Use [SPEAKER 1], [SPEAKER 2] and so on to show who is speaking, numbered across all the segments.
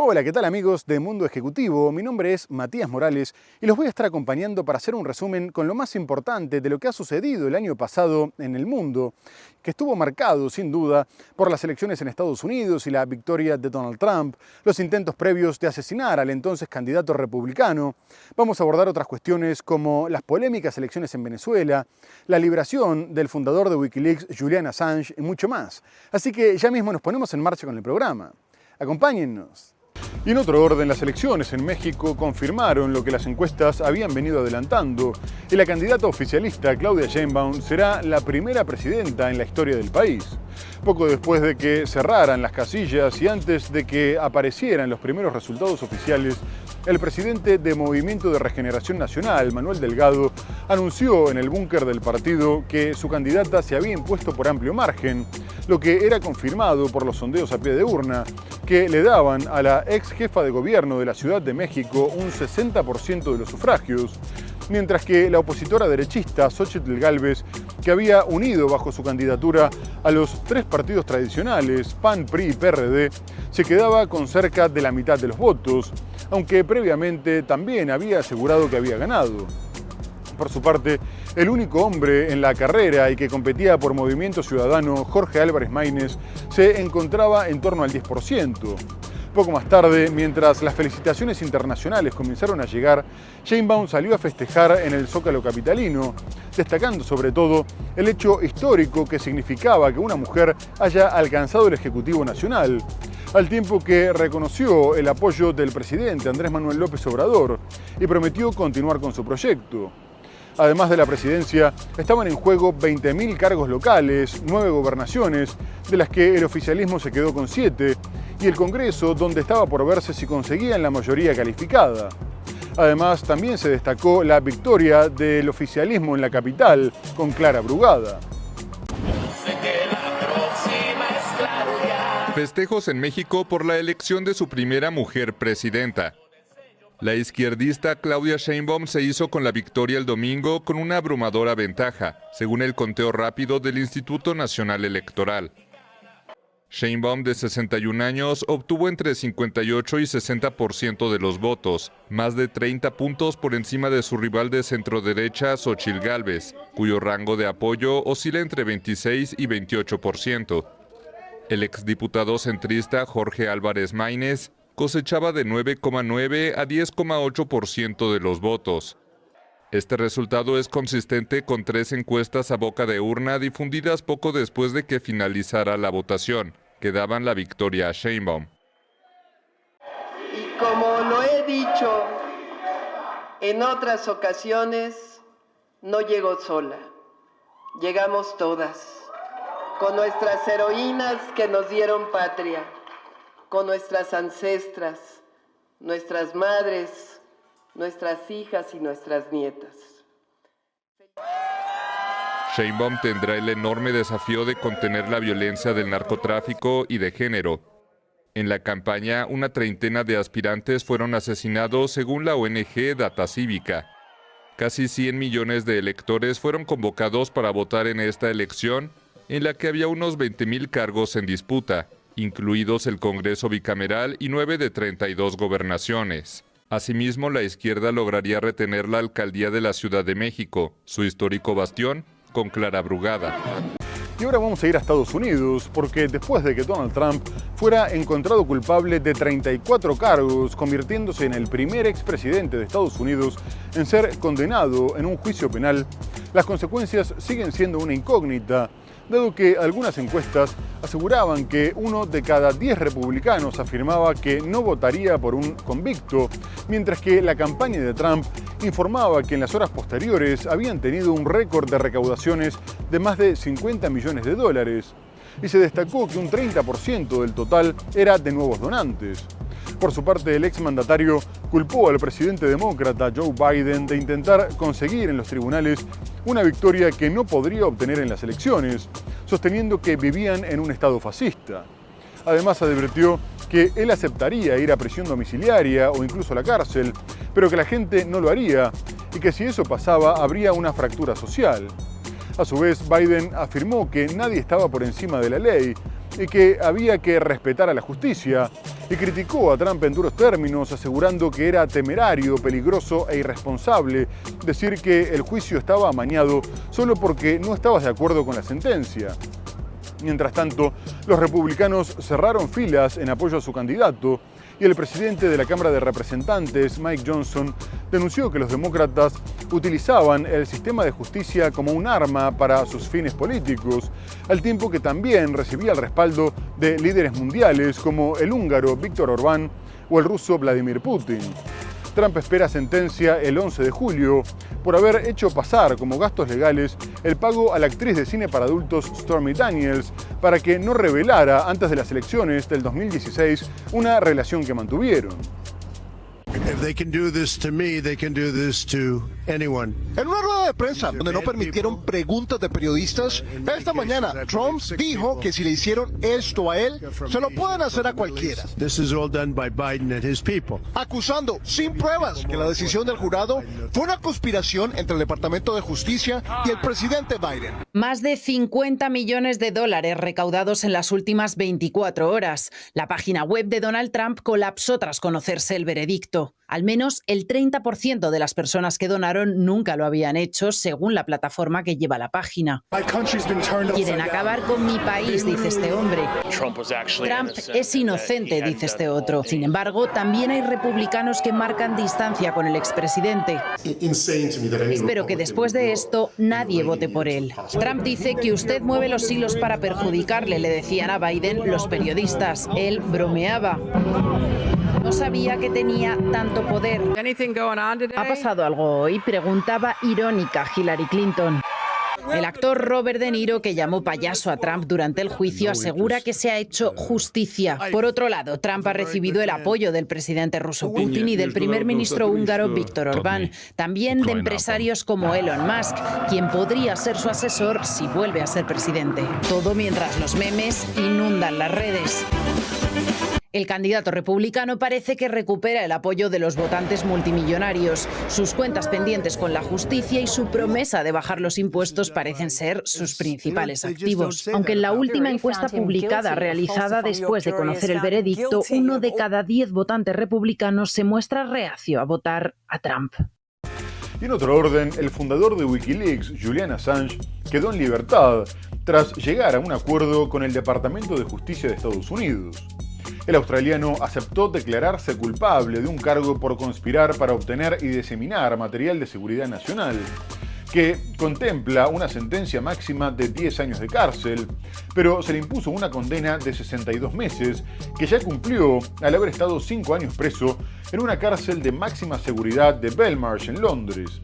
[SPEAKER 1] Hola, ¿qué tal amigos de Mundo Ejecutivo? Mi nombre es Matías Morales y los voy a estar acompañando para hacer un resumen con lo más importante de lo que ha sucedido el año pasado en el mundo, que estuvo marcado sin duda por las elecciones en Estados Unidos y la victoria de Donald Trump, los intentos previos de asesinar al entonces candidato republicano. Vamos a abordar otras cuestiones como las polémicas elecciones en Venezuela, la liberación del fundador de Wikileaks, Julian Assange y mucho más. Así que ya mismo nos ponemos en marcha con el programa. Acompáñennos. Y en otro orden, las elecciones en México confirmaron lo que las encuestas habían venido adelantando, y la candidata oficialista Claudia Sheinbaum será la primera presidenta en la historia del país. Poco después de que cerraran las casillas y antes de que aparecieran los primeros resultados oficiales, el presidente de Movimiento de Regeneración Nacional, Manuel Delgado, anunció en el búnker del partido que su candidata se había impuesto por amplio margen, lo que era confirmado por los sondeos a pie de urna, que le daban a la ex jefa de gobierno de la Ciudad de México un 60% de los sufragios, mientras que la opositora derechista Xóchitl Gálvez, que había unido bajo su candidatura a los tres partidos tradicionales, PAN, PRI y PRD, se quedaba con cerca de la mitad de los votos, aunque previamente también había asegurado que había ganado. Por su parte, el único hombre en la carrera y que competía por Movimiento Ciudadano, Jorge Álvarez Maínez, se encontraba en torno al 10%. Poco más tarde, mientras las felicitaciones internacionales comenzaron a llegar, Sheinbaum salió a festejar en el Zócalo capitalino, destacando sobre todo el hecho histórico que significaba que una mujer haya alcanzado el Ejecutivo Nacional, al tiempo que reconoció el apoyo del presidente Andrés Manuel López Obrador y prometió continuar con su proyecto. Además de la presidencia, estaban en juego 20.000 cargos locales, 9 gobernaciones, de las que el oficialismo se quedó con 7, y el Congreso, donde estaba por verse si conseguían la mayoría calificada. Además, también se destacó la victoria del oficialismo en la capital, con Clara Brugada.
[SPEAKER 2] Festejos en México por la elección de su primera mujer presidenta. La izquierdista Claudia Sheinbaum se hizo con la victoria el domingo con una abrumadora ventaja, según el conteo rápido del Instituto Nacional Electoral. Sheinbaum, de 61 años, obtuvo entre 58 y 60% de los votos, más de 30 puntos por encima de su rival de centroderecha, Xóchitl Gálvez, cuyo rango de apoyo oscila entre 26 y 28%. El exdiputado centrista Jorge Álvarez Maínez cosechaba de 9,9 a 10,8% de los votos. Este resultado es consistente con 3 encuestas a boca de urna difundidas poco después de que finalizara la votación, que daban la victoria a Sheinbaum.
[SPEAKER 3] Y como lo he dicho en otras ocasiones, no llego sola, llegamos todas, con nuestras heroínas que nos dieron patria, con nuestras ancestras, nuestras madres, nuestras hijas y nuestras nietas.
[SPEAKER 2] Sheinbaum tendrá el enorme desafío de contener la violencia del narcotráfico y de género. En la campaña, una treintena de aspirantes fueron asesinados según la ONG Data Cívica. Casi 100 millones de electores fueron convocados para votar en esta elección, en la que había unos 20.000 cargos en disputa, incluidos el Congreso bicameral y 9 de 32 gobernaciones. Asimismo, la izquierda lograría retener la alcaldía de la Ciudad de México, su histórico bastión, con Clara Brugada.
[SPEAKER 1] Y ahora vamos a ir a Estados Unidos, porque después de que Donald Trump fuera encontrado culpable de 34 cargos, convirtiéndose en el primer expresidente de Estados Unidos en ser condenado en un juicio penal, las consecuencias siguen siendo una incógnita, dado que algunas encuestas aseguraban que 1 de cada 10 republicanos afirmaba que no votaría por un convicto, mientras que la campaña de Trump informaba que en las horas posteriores habían tenido un récord de recaudaciones de más de 50 millones de dólares, y se destacó que un 30% del total era de nuevos donantes. Por su parte, el exmandatario culpó al presidente demócrata Joe Biden de intentar conseguir en los tribunales una victoria que no podría obtener en las elecciones, sosteniendo que vivían en un estado fascista. Además, advirtió que él aceptaría ir a prisión domiciliaria o incluso a la cárcel, pero que la gente no lo haría y que si eso pasaba habría una fractura social. A su vez, Biden afirmó que nadie estaba por encima de la ley y que había que respetar a la justicia, y criticó a Trump en duros términos, asegurando que era temerario, peligroso e irresponsable decir que el juicio estaba amañado solo porque no estabas de acuerdo con la sentencia. Mientras tanto, los republicanos cerraron filas en apoyo a su candidato y el presidente de la Cámara de Representantes, Mike Johnson, denunció que los demócratas utilizaban el sistema de justicia como un arma para sus fines políticos, al tiempo que también recibía el respaldo de líderes mundiales como el húngaro Viktor Orbán o el ruso Vladimir Putin. Trump espera sentencia el 11 de julio por haber hecho pasar como gastos legales el pago a la actriz de cine para adultos Stormy Daniels para que no revelara antes de las elecciones del 2016 una relación que mantuvieron.
[SPEAKER 4] If they can do this to me, they can do this to anyone.
[SPEAKER 5] En una rueda de prensa donde no permitieron preguntas de periodistas, esta mañana Trump dijo que si le hicieron esto a él, se lo pueden hacer a cualquiera.
[SPEAKER 4] This is all done by Biden and his people.
[SPEAKER 5] Acusando sin pruebas que la decisión del jurado fue una conspiración entre el Departamento de Justicia y el presidente Biden.
[SPEAKER 6] Más de 50 millones de dólares recaudados en las últimas 24 horas. La página web de Donald Trump colapsó tras conocerse el veredicto. Al menos el 30% de las personas que donaron nunca lo habían hecho, según la plataforma que lleva la página. Quieren acabar con mi país, dice este hombre. Trump es inocente, dice este otro. Sin embargo, también hay republicanos que marcan distancia con el expresidente. Espero que después de esto nadie vote por él. Trump dice que usted mueve los hilos para perjudicarle, le decían a Biden los periodistas. Él bromeaba. No sabía que tenía tanto poder. ¿Ha pasado algo hoy?, preguntaba irónica Hillary Clinton. El actor Robert De Niro, que llamó payaso a Trump durante el juicio, asegura que se ha hecho justicia. Por otro lado, Trump ha recibido el apoyo del presidente ruso Putin y del primer ministro húngaro Viktor Orbán, también de empresarios como Elon Musk, quien podría ser su asesor si vuelve a ser presidente. Todo mientras los memes inundan las redes. El candidato republicano parece que recupera el apoyo de los votantes multimillonarios. Sus cuentas pendientes con la justicia y su promesa de bajar los impuestos parecen ser sus principales activos. Aunque en la última encuesta publicada, realizada después de conocer el veredicto, 1 de cada 10 votantes republicanos se muestra reacio a votar a Trump.
[SPEAKER 1] Y en otro orden, el fundador de Wikileaks, Julian Assange, quedó en libertad tras llegar a un acuerdo con el Departamento de Justicia de Estados Unidos. El australiano aceptó declararse culpable de un cargo por conspirar para obtener y diseminar material de seguridad nacional, que contempla una sentencia máxima de 10 años de cárcel, pero se le impuso una condena de 62 meses, que ya cumplió al haber estado 5 años preso en una cárcel de máxima seguridad de Belmarsh, en Londres.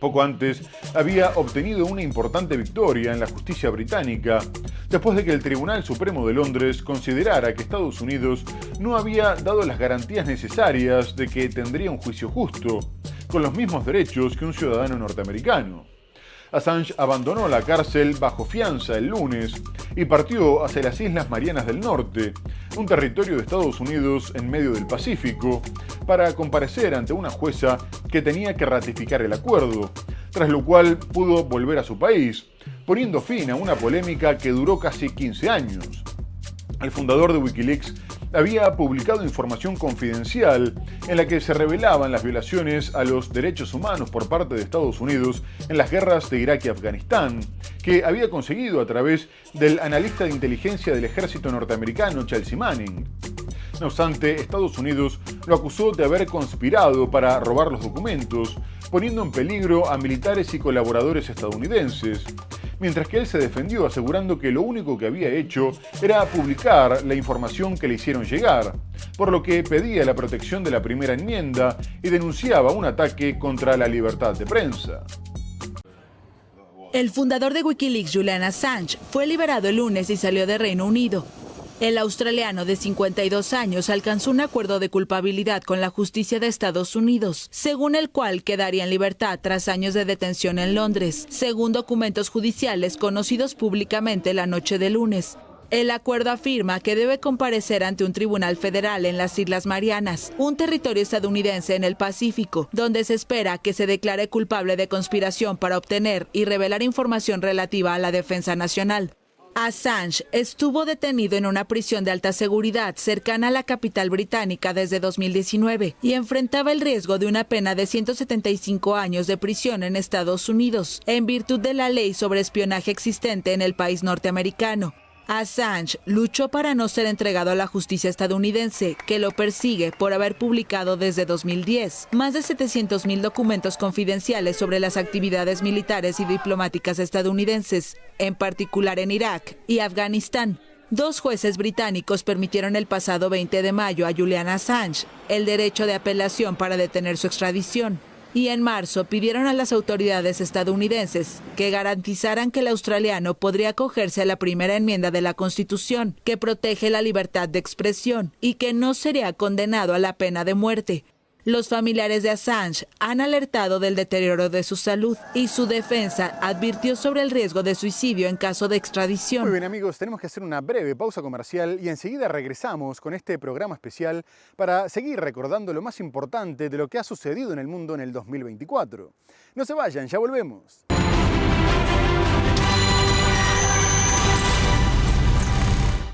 [SPEAKER 1] Poco antes, había obtenido una importante victoria en la justicia británica, después de que el Tribunal Supremo de Londres considerara que Estados Unidos no había dado las garantías necesarias de que tendría un juicio justo, con los mismos derechos que un ciudadano norteamericano. Assange abandonó la cárcel bajo fianza el lunes y partió hacia las Islas Marianas del Norte, un territorio de Estados Unidos en medio del Pacífico, para comparecer ante una jueza que tenía que ratificar el acuerdo, tras lo cual pudo volver a su país, poniendo fin a una polémica que duró casi 15 años. El fundador de Wikileaks había publicado información confidencial en la que se revelaban las violaciones a los derechos humanos por parte de Estados Unidos en las guerras de Irak y Afganistán, que había conseguido a través del analista de inteligencia del ejército norteamericano Chelsea Manning. No obstante, Estados Unidos lo acusó de haber conspirado para robar los documentos, poniendo en peligro a militares y colaboradores estadounidenses, mientras que él se defendió asegurando que lo único que había hecho era publicar la información que le hicieron llegar, por lo que pedía la protección de la primera enmienda y denunciaba un ataque contra la libertad de prensa.
[SPEAKER 7] El fundador de Wikileaks, Julian Assange, fue liberado el lunes y salió de Reino Unido. El australiano de 52 años alcanzó un acuerdo de culpabilidad con la justicia de Estados Unidos, según el cual quedaría en libertad tras años de detención en Londres, según documentos judiciales conocidos públicamente la noche de lunes. El acuerdo afirma que debe comparecer ante un tribunal federal en las Islas Marianas, un territorio estadounidense en el Pacífico, donde se espera que se declare culpable de conspiración para obtener y revelar información relativa a la defensa nacional. Assange estuvo detenido en una prisión de alta seguridad cercana a la capital británica desde 2019 y enfrentaba el riesgo de una pena de 175 años de prisión en Estados Unidos, en virtud de la ley sobre espionaje existente en el país norteamericano. Assange luchó para no ser entregado a la justicia estadounidense, que lo persigue por haber publicado desde 2010 más de 700.000 documentos confidenciales sobre las actividades militares y diplomáticas estadounidenses, en particular en Irak y Afganistán. 2 jueces británicos permitieron el pasado 20 de mayo a Julian Assange el derecho de apelación para detener su extradición. Y en marzo pidieron a las autoridades estadounidenses que garantizaran que el australiano podría acogerse a la primera enmienda de la Constitución, que protege la libertad de expresión y que no sería condenado a la pena de muerte. Los familiares de Assange han alertado del deterioro de su salud y su defensa advirtió sobre el riesgo de suicidio en caso de extradición.
[SPEAKER 1] Muy bien, amigos, tenemos que hacer una breve pausa comercial y enseguida regresamos con este programa especial para seguir recordando lo más importante de lo que ha sucedido en el mundo en el 2024. No se vayan, ya volvemos.